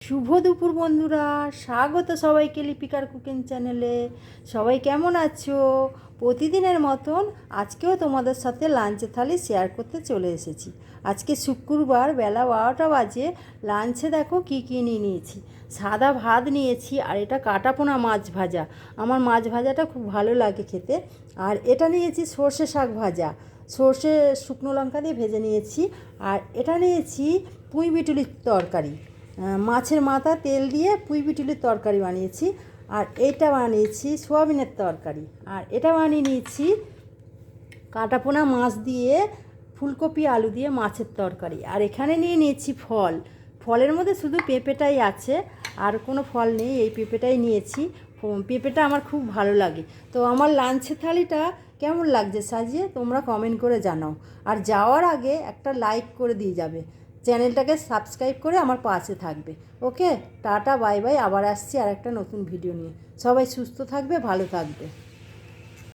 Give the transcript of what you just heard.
শুভ দুপুর বন্ধুরা, স্বাগত সবাইকে লিপিকার কুকিং চ্যানেলে। সবাই কেমন আছো? প্রতিদিনের মতন আজকেও তোমাদের সাথে লাঞ্চের থালি শেয়ার করতে চলে এসেছি। আজকে শুক্রবার, বেলা 12টা বাজে। লাঞ্চে দেখো কী কী নিয়ে নিয়েছি। সাদা ভাত নিয়েছি, আর এটা কাটাপোনা মাছ ভাজা। আমার মাছ ভাজাটা খুব ভালো লাগে খেতে। আর এটা নিয়েছি সর্ষে শাক ভাজা, সর্ষে শুকনো লঙ্কা দিয়ে ভেজে নিয়েছি। আর এটা নিয়েছি পুঁই বিটুলির তরকারি, মাছের মাথা তেল দিয়ে পুঁই বিটুলির তরকারি বানিয়েছি। আর এটা বানিয়েছি সোয়াবিনের তরকারি। আর এটা বানিয়ে নিয়েছি কাটাপোনা মাছ দিয়ে ফুলকপি আলু দিয়ে মাছের তরকারি। আর এখানে নিয়ে নিয়েছি ফল। ফলের মধ্যে শুধু পেঁপেটাই আছে, আর কোনো ফল নেই। এই পেঁপেটাই নিয়েছি। পেঁপেটা আমার খুব ভালো লাগে। তো আমার লাঞ্চের থালিটা কেমন লাগছে সাজিয়ে তোমরা কমেন্ট করে জানাও। আর যাওয়ার আগে একটা লাইক করে দিয়ে যাবে, চ্যানেলটাকে সাবস্ক্রাইব করে আমার পাশে থাকবে। ওকে, টাটা বাই বাই। আবার আসছি আর একটা নতুন ভিডিও নিয়ে। সবাই সুস্থ থাকবে, ভালো থাকবে।